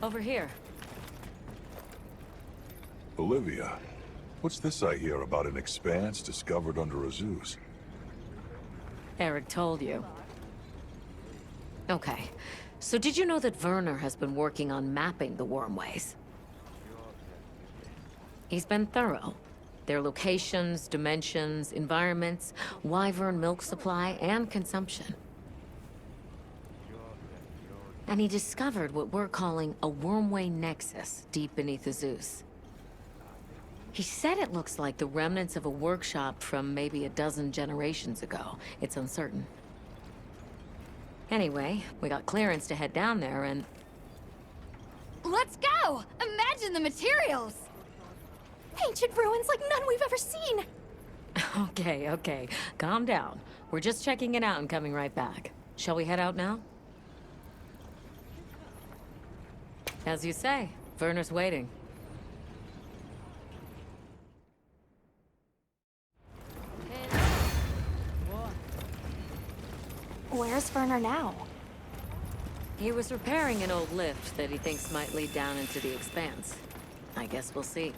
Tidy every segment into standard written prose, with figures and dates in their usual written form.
Over here. Olivia, what's this I hear about an expanse discovered under Azus? Eric told you. Okay. So did you know that Werner has been working on mapping the wormways? He's been thorough. Their locations, dimensions, environments, wyvern milk supply, and consumption. And he discovered what we're calling a wormway nexus deep beneath Azus. He said it looks like the remnants of a workshop from maybe a dozen generations ago. It's uncertain. Anyway, we got clearance to head down there and... Let's go! Imagine the materials! Ancient ruins like none we've ever seen! Okay. Calm down. We're just checking it out and coming right back. Shall we head out now? As you say, Werner's waiting. Where's Werner now? He was repairing an old lift that he thinks might lead down into the expanse. I guess we'll see.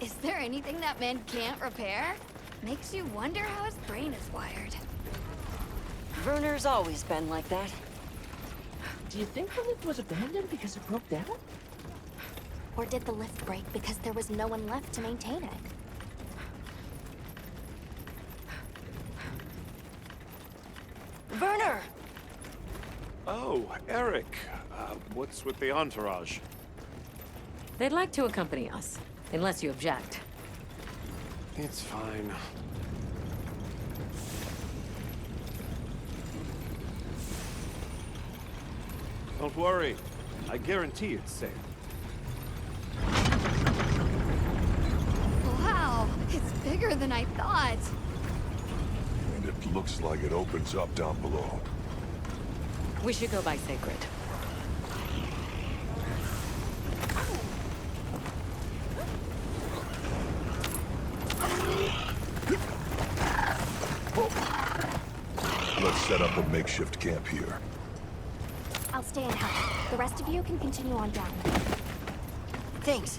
Is there anything that man can't repair? Makes you wonder how his brain is wired. Werner's always been like that. Do you think the lift was abandoned because it broke down? Or did the lift break because there was no one left to maintain it? Werner! Oh, Eric. What's with the entourage? They'd like to accompany us, unless you object. It's fine. Don't worry. I guarantee it's safe. Wow, it's bigger than I thought. And it looks like it opens up down below. We should go by Sacred. Let's set up a makeshift camp here. I'll stay and help. The rest of you can continue on down. Thanks.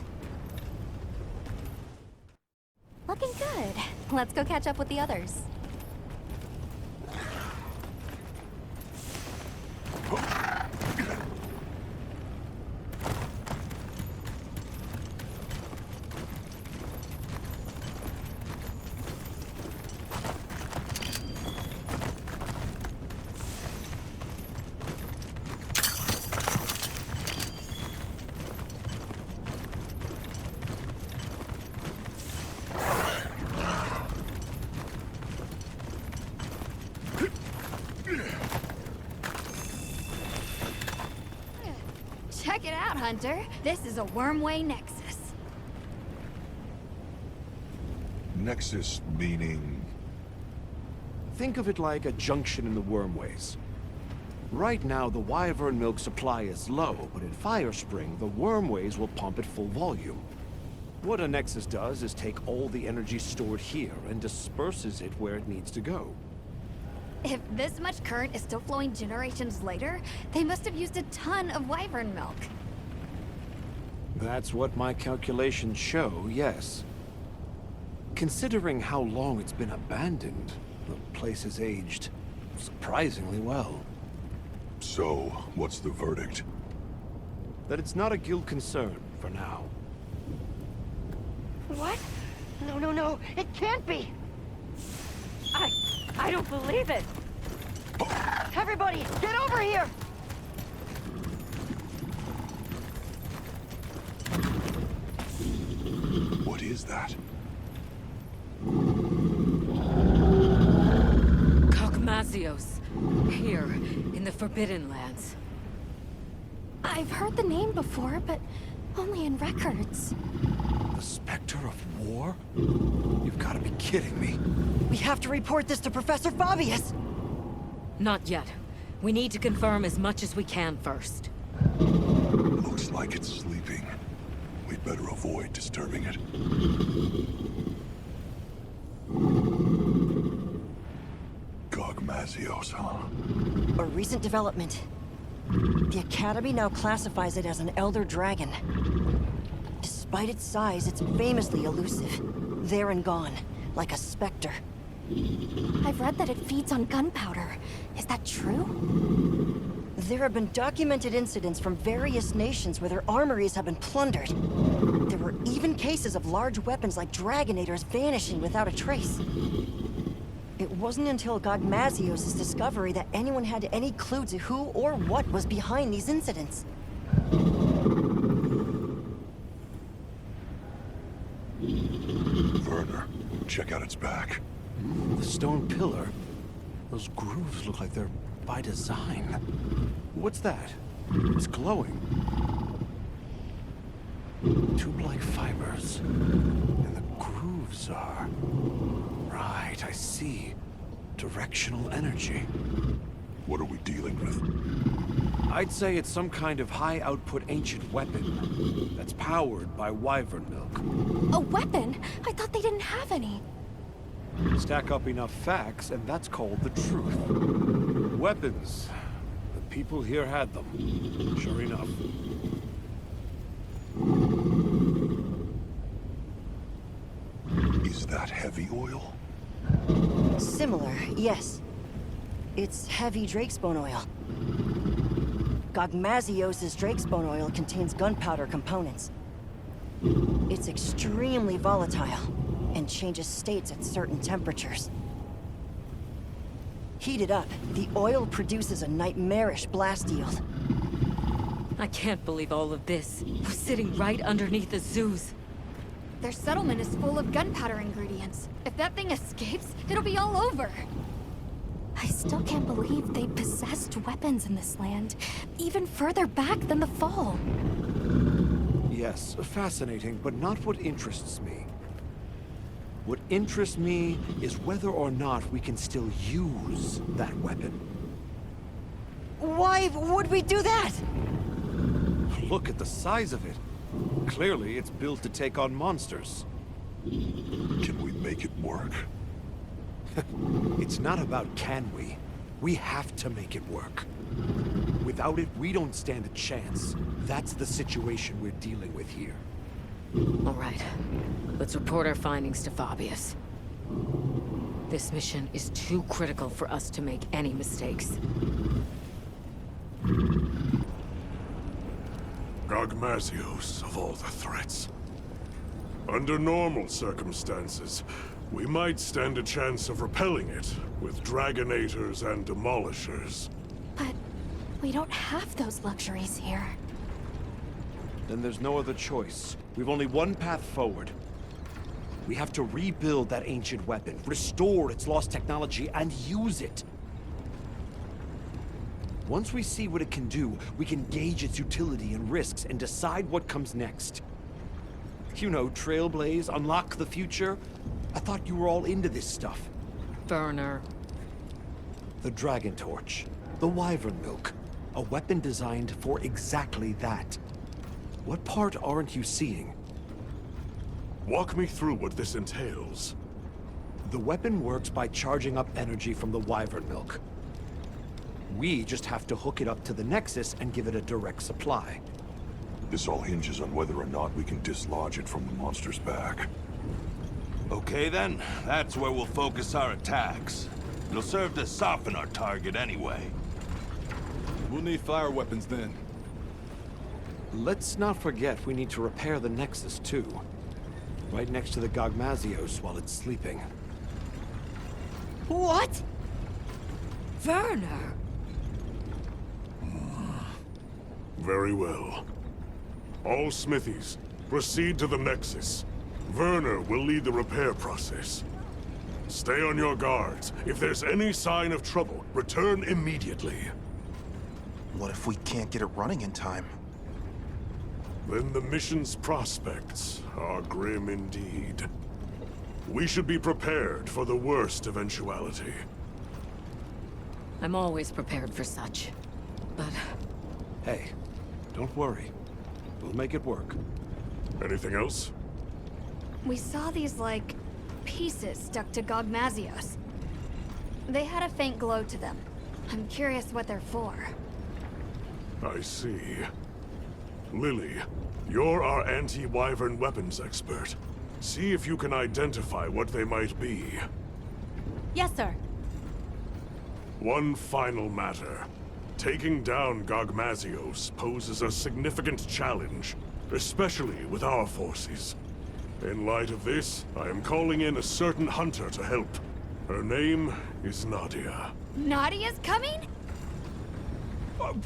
Looking good. Let's go catch up with the others. Check it out, Hunter. This is a wormway nexus. Nexus meaning... Think of it like a junction in the wormways. Right now, the wyvern milk supply is low, but in Firespring, the wormways will pump at full volume. What a nexus does is take all the energy stored here and disperses it where it needs to go. If this much current is still flowing generations later, they must have used a ton of wyvern milk. That's what my calculations show, yes. Considering how long it's been abandoned, the place has aged surprisingly well. So, what's the verdict? That it's not a guild concern for now. What? No, it can't be! I don't believe it! Everybody, get over here! What is that? Gogmazios, here, in the Forbidden Lands. I've heard the name before, but only in records. The Spectre of War? You've got to be kidding me. We have to report this to Professor Fabius! Not yet. We need to confirm as much as we can first. Looks like it's sleeping. We'd better avoid disturbing it. Gogmazios, huh? A recent development. The Academy now classifies it as an Elder Dragon. Despite its size, it's famously elusive. There and gone, like a specter. I've read that it feeds on gunpowder. Is that true? There have been documented incidents from various nations where their armories have been plundered. There were even cases of large weapons like Dragonators vanishing without a trace. It wasn't until Gogmazios' discovery that anyone had any clue to who or what was behind these incidents. Werner, check out its back. The stone pillar? Those grooves look like they're by design. What's that? It's glowing. Tube-like fibers. And the grooves are... Right, I see. Directional energy. What are we dealing with? I'd say it's some kind of high-output ancient weapon that's powered by wyvern milk. A weapon? I thought they didn't have any. Stack up enough facts, and that's called the truth. Weapons. The people here had them. Sure enough. Is that heavy oil? Similar, yes. It's heavy drakesbone oil. Gogmazios' drakesbone oil contains gunpowder components. It's extremely volatile and changes states at certain temperatures. Heated up, the oil produces a nightmarish blast yield. I can't believe all of this was sitting right underneath the Zeus. Their settlement is full of gunpowder ingredients. If that thing escapes, it'll be all over. I still can't believe they possessed weapons in this land, even further back than the Fall. Yes, fascinating, but not what interests me. What interests me is whether or not we can still use that weapon. Why would we do that? Look at the size of it. Clearly, it's built to take on monsters. Can we make it work? It's not about can we. We have to make it work. Without it, we don't stand a chance. That's the situation we're dealing with here. All right. Let's report our findings to Fabius. This mission is too critical for us to make any mistakes. Gogmazios, of all the threats. Under normal circumstances, we might stand a chance of repelling it with Dragonators and Demolishers. But we don't have those luxuries here. Then there's no other choice. We've only one path forward. We have to rebuild that ancient weapon, restore its lost technology, and use it. Once we see what it can do, we can gauge its utility and risks and decide what comes next. You know, trailblaze, unlock the future. I thought you were all into this stuff. Werner. The Dragon Torch. The Wyvern Milk. A weapon designed for exactly that. What part aren't you seeing? Walk me through what this entails. The weapon works by charging up energy from the Wyvern Milk. We just have to hook it up to the Nexus and give it a direct supply. This all hinges on whether or not we can dislodge it from the monster's back. Okay then, that's where we'll focus our attacks. It'll serve to soften our target anyway. We'll need fire weapons then. Let's not forget we need to repair the Nexus too. Right next to the Gogmazios while it's sleeping. What? Werner! Very well. All smithies, proceed to the Nexus. Werner will lead the repair process. Stay on your guards. If there's any sign of trouble, return immediately. What if we can't get it running in time? Then the mission's prospects are grim indeed. We should be prepared for the worst eventuality. I'm always prepared for such. But Hey, don't worry. We'll make it work. Anything else? We saw these, like, pieces stuck to Gogmazios. They had a faint glow to them. I'm curious what they're for. I see. Lily, you're our anti-Wyvern weapons expert. See if you can identify what they might be. Yes, sir. One final matter. Taking down Gogmazios poses a significant challenge, especially with our forces. In light of this, I am calling in a certain hunter to help. Her name is Nadia. Nadia's coming?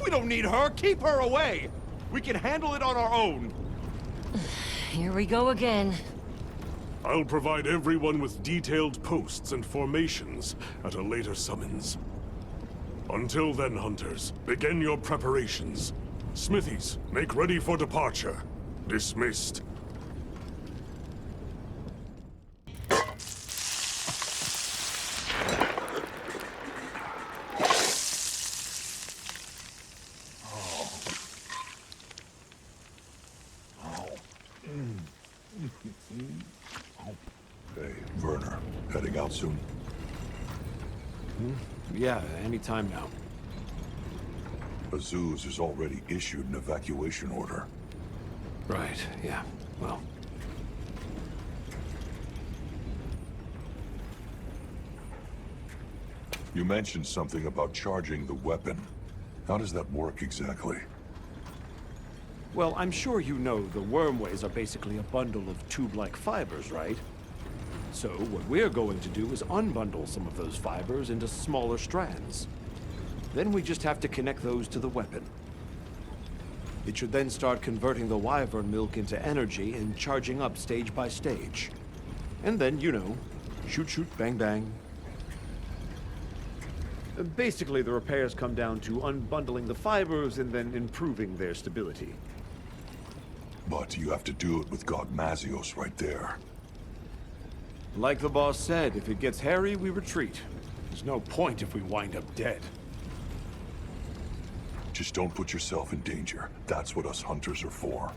We don't need her. Keep her away. We can handle it on our own. Here we go again. I'll provide everyone with detailed posts and formations at a later summons. Until then, hunters, begin your preparations. Smithies, make ready for departure. Dismissed. Hey, Werner, heading out soon? Yeah, anytime now. Azuz has already issued an evacuation order. Right, yeah. Well, You mentioned something about charging the weapon. How does that work exactly? well, I'm sure you know the wormways are basically a bundle of tube-like fibers, right? So what we're going to do is unbundle some of those fibers into smaller strands. Then we just have to connect those to the weapon. It should then start converting the wyvern milk into energy and charging up stage by stage. And then, you know, shoot, shoot, bang, bang. Basically, the repairs come down to unbundling the fibers and then improving their stability. But you have to do it with Gogmazios right there. Like the boss said, if it gets hairy, we retreat. There's no point if we wind up dead. Just don't put yourself in danger. That's what us hunters are for.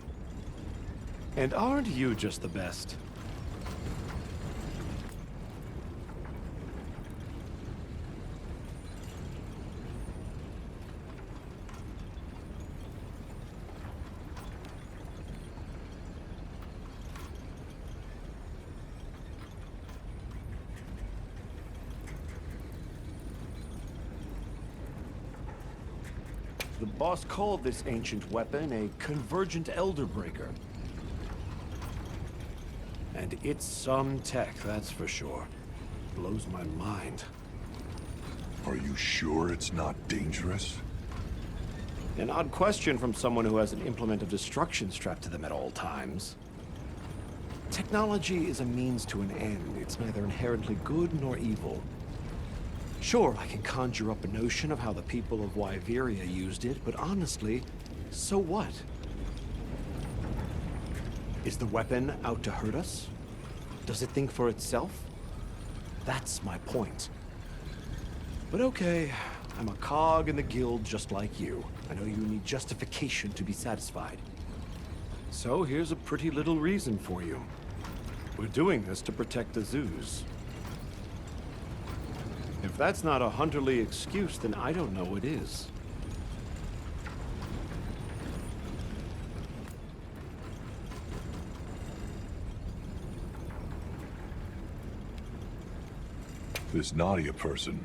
And aren't you just the best? The boss called this ancient weapon a convergent elder breaker. And it's some tech, that's for sure. Blows my mind. Are you sure it's not dangerous? An odd question from someone who has an implement of destruction strapped to them at all times. Technology is a means to an end. It's neither inherently good nor evil. Sure, I can conjure up a notion of how the people of Wyveria used it, but honestly, so what? Is the weapon out to hurt us? Does it think for itself? That's my point. But okay, I'm a cog in the guild just like you. I know you need justification to be satisfied. So here's a pretty little reason for you. We're doing this to protect the zoos. If that's not a hunterly excuse, then I don't know what is. This Nadia person,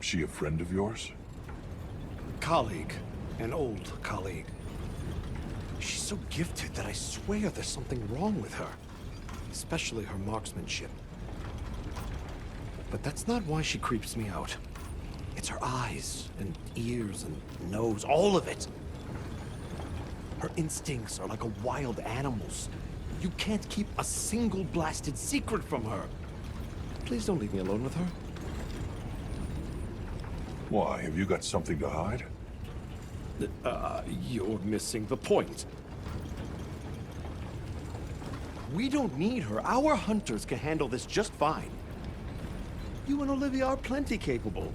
she a friend of yours? Colleague. An old colleague. She's so gifted that I swear there's something wrong with her. Especially her marksmanship. But that's not why she creeps me out. It's her eyes, and ears, and nose, all of it. Her instincts are like a wild animal's. You can't keep a single blasted secret from her. Please don't leave me alone with her. Why, have you got something to hide? You're missing the point. We don't need her. Our hunters can handle this just fine. You and Olivia are plenty capable.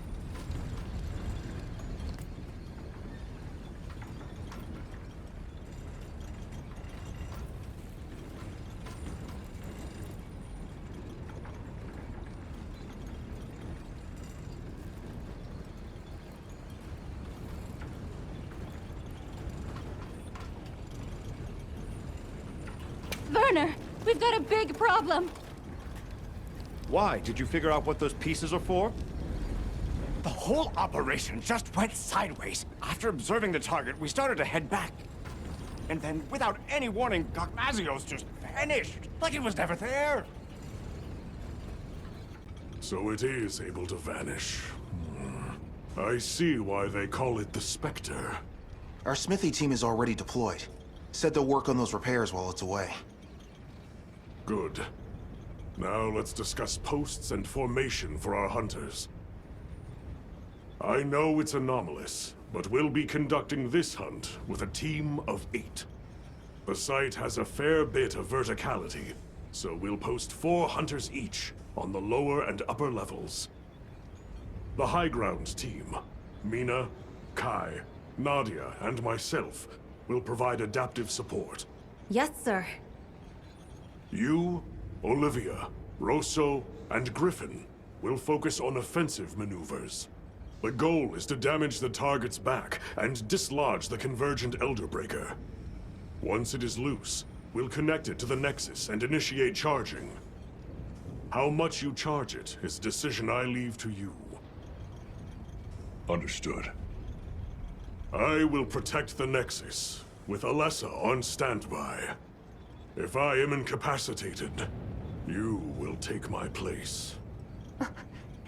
We've got a big problem! Why? Did you figure out what those pieces are for? The whole operation just went sideways. After observing the target, we started to head back. And then, without any warning, Gogmazios just vanished, like it was never there. So it is able to vanish. I see why they call it the Spectre. Our smithy team is already deployed. Said they'll work on those repairs while it's away. Good. Now let's discuss posts and formation for our hunters. I know it's anomalous, but we'll be conducting this hunt with a team of 8. The site has a fair bit of verticality, so we'll post 4 hunters each on the lower and upper levels. The high ground team, Mina, Kai, Nadia, and myself, will provide adaptive support. Yes, sir. You, Olivia, Rosso, and Griffin will focus on offensive maneuvers. The goal is to damage the target's back and dislodge the convergent Elder Breaker. Once it is loose, we'll connect it to the Nexus and initiate charging. How much you charge it is a decision I leave to you. Understood. I will protect the Nexus, with Alessa on standby. If I am incapacitated, you will take my place.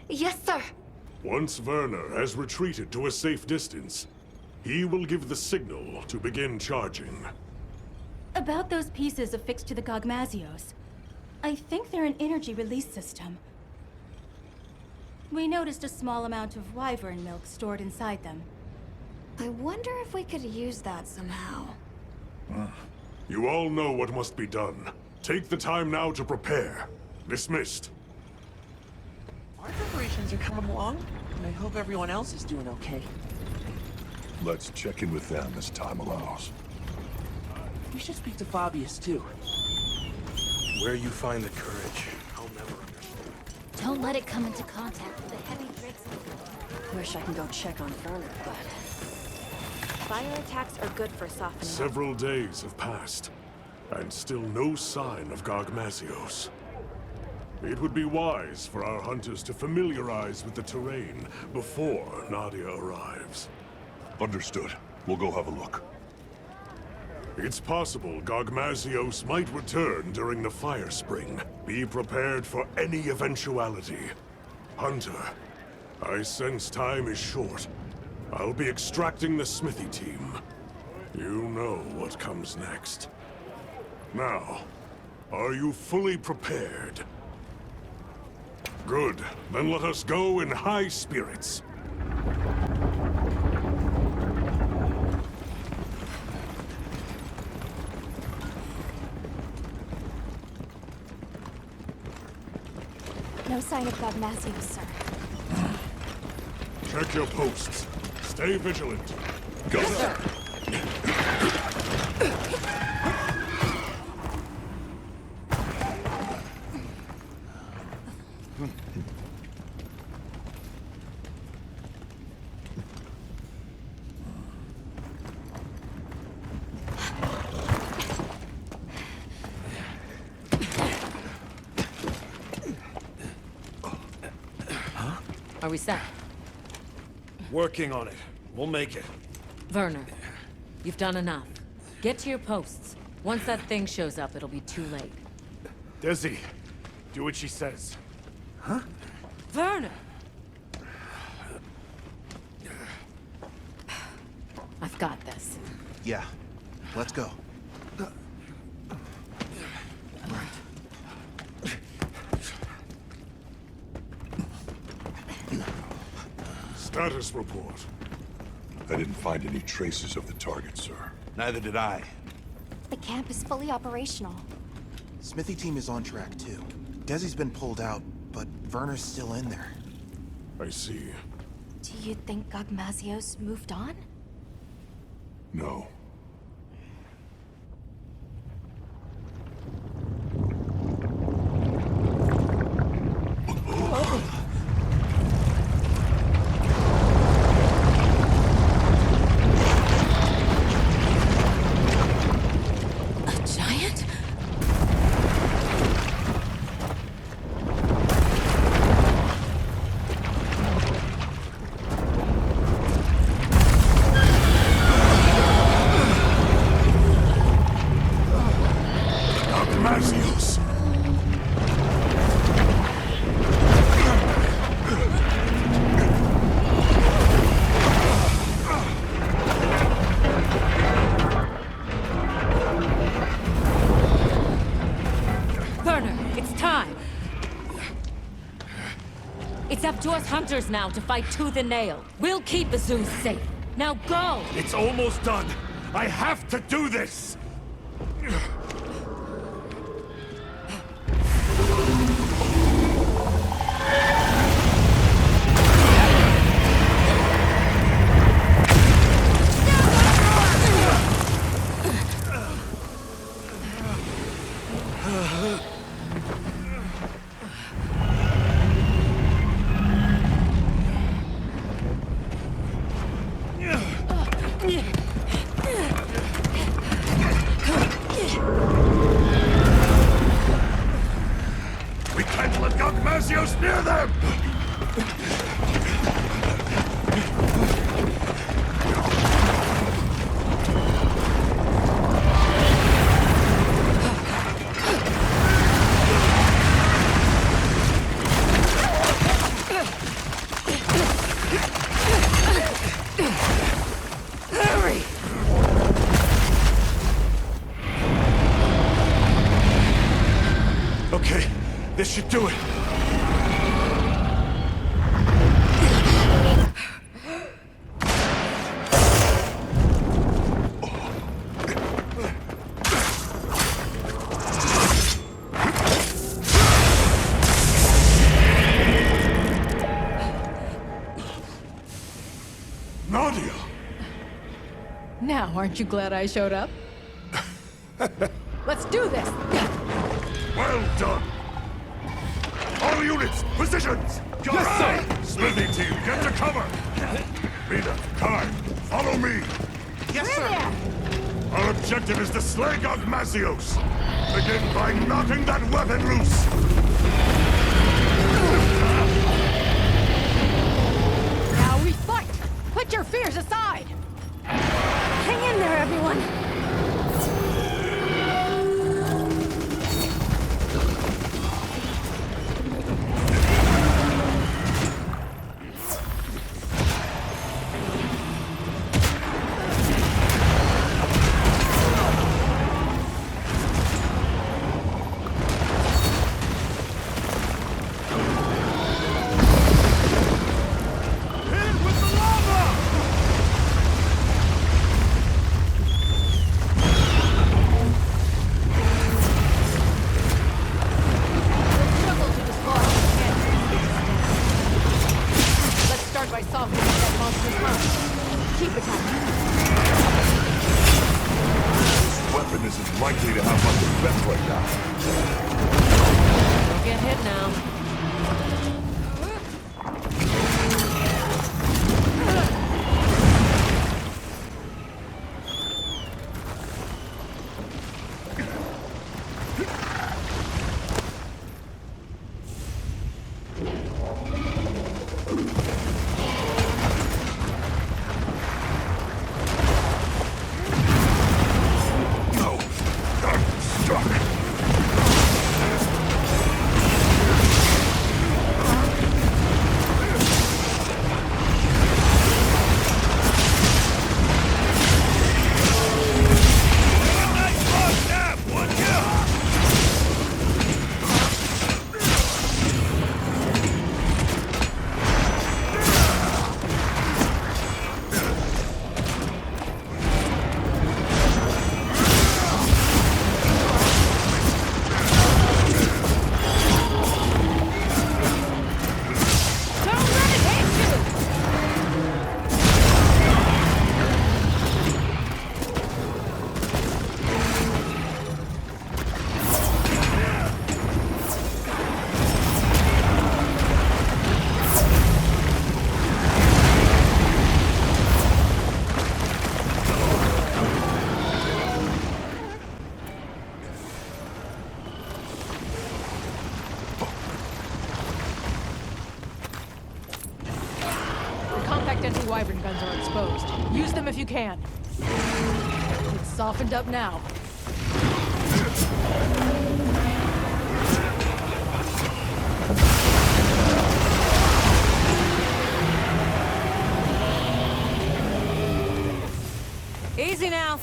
Yes, sir! Once Werner has retreated to a safe distance, he will give the signal to begin charging. About those pieces affixed to the Gogmazios. I think they're an energy release system. We noticed a small amount of wyvern milk stored inside them. I wonder if we could use that somehow. You all know what must be done. Take the time now to prepare. Dismissed. Our preparations are coming along, and I hope everyone else is doing okay. Let's check in with them as time allows. We should speak to Fabius, too. Where you find the courage, I'll never understand. Don't let it come into contact with the heavy drakes. Wish I can go check on Werner, but... Fire attacks are good for softening. Several days have passed, and still no sign of Gogmazios. It would be wise for our hunters to familiarize with the terrain before Nadia arrives. Understood. We'll go have a look. It's possible Gogmazios might return during the fire spring. Be prepared for any eventuality. Hunter, I sense time is short. I'll be extracting the smithy team. You know what comes next. Now, are you fully prepared? Good. Then let us go in high spirits. No sign of Gogmazios, sir. Check your posts. Stay vigilant. Go. Yes, sir. Are we set? Working on it. We'll make it. Werner, you've done enough. Get to your posts. Once that thing shows up, it'll be too late. Desi, do what she says. Werner! I've got this. Yeah. Let's go. Status report. I didn't find any traces of the target, sir. Neither did I. The camp is fully operational. Smithy team is on track, too. Desi's been pulled out, but Werner's still in there. I see. Do you think Gogmazios moved on? No. A giant? It's up to us hunters now to fight tooth and nail. We'll keep Azuz safe. Now go! It's almost done. I have to do this! We can't let Gogmazios near them! Hurry! Okay, this should do it. Nadia! Now, aren't you glad I showed up? Let's do this! Well done! All units, positions! Yes, sir! Smithy team, get to cover! Rita, Kai, follow me! Yes, sir! Our objective is to slay Gogmazios! Begin by knocking that weapon loose! Now we fight! Put your fears aside! Hang in there, everyone! By softening that monster's mind. Keep attacking. This weapon isn't likely to have much effect right now. Don't get hit now. Anti-wyvern guns are exposed. Use them if you can. It's softened up now. Easy now.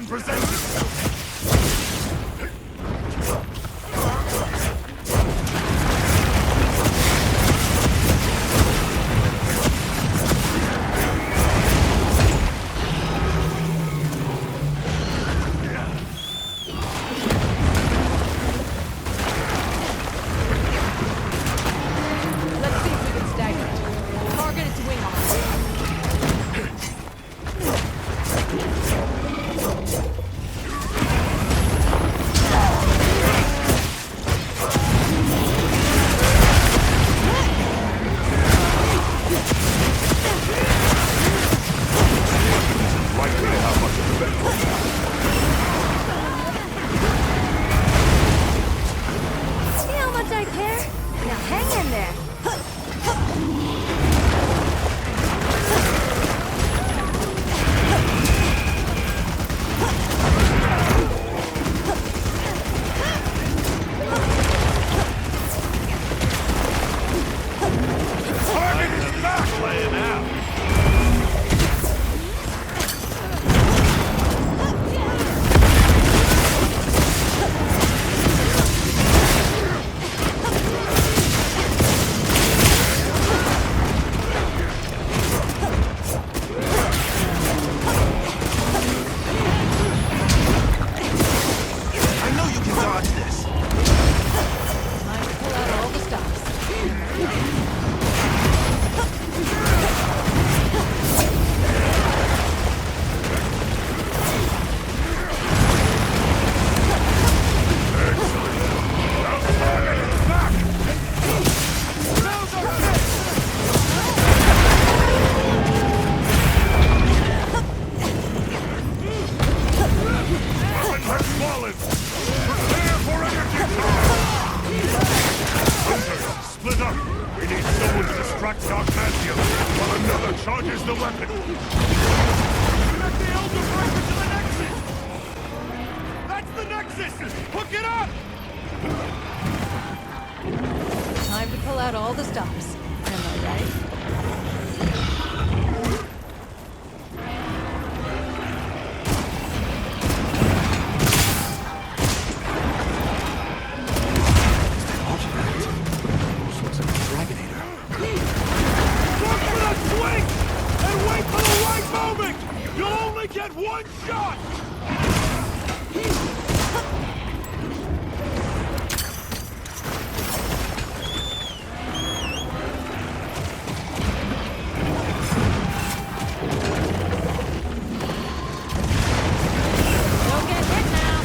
presents itself! Let's see if we can stagger it. Target its wing arm. Likely to have much of effect from that. See how much I care? Now hang in there. Target is back! Play him out. I know you can dodge this. Time to pull out all the stops. Weapons have fallen! Prepare for energy charge! Hunters, split up! We need someone to distract Gogmazios while another charges the weapon! Connect the Elder Breaker to the Nexus! That's the Nexus! Hook it up! Time to pull out all the stops. Am I right? Almost looks like a Draginator. Look for that swing! And wait for the right moment! You'll only get one shot! Don't get hit now.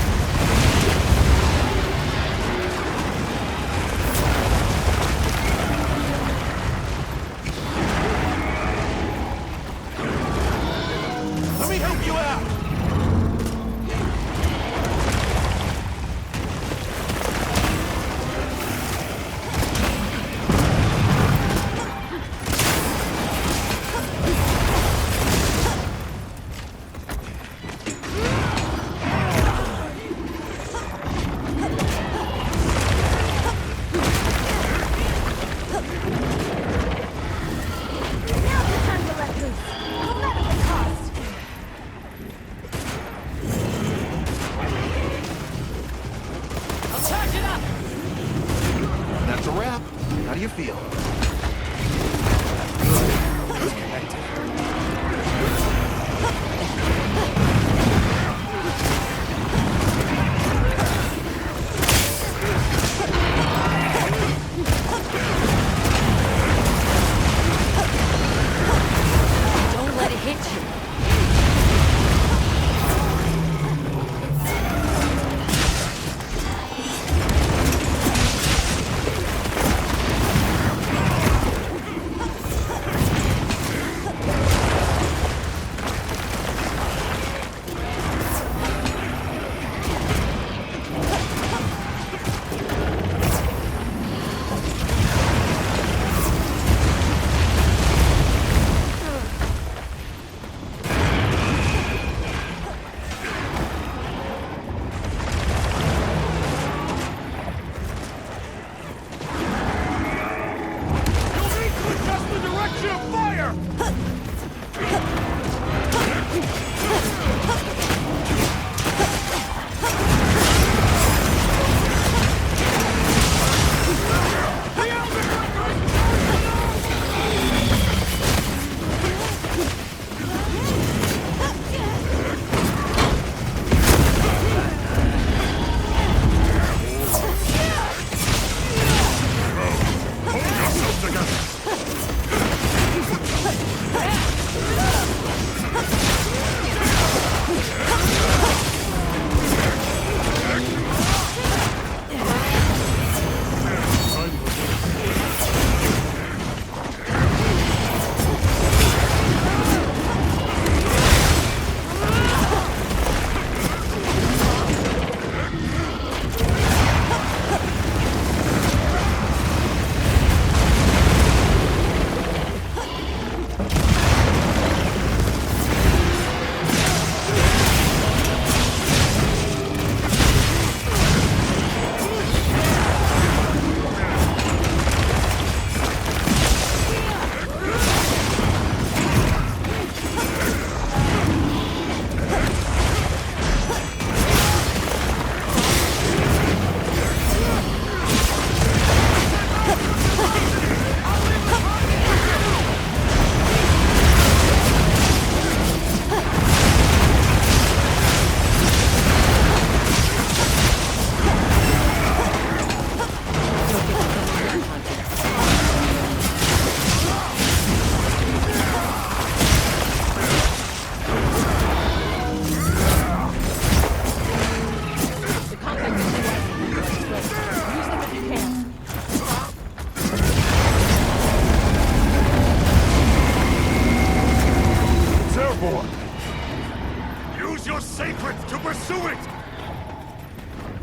Let me help you out! Now's the time to let loose. No matter the cost. I'll charge it up. That's a wrap. How do you feel? Don't let it hit you.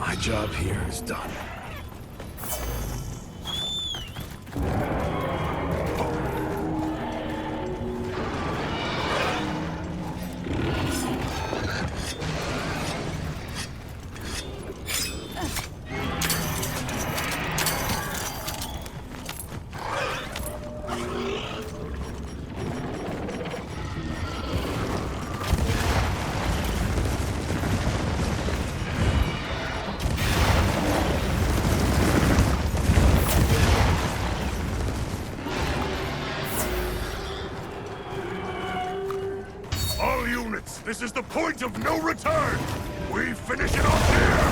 My job here is done. All units, this is the point of no return! We finish it off here!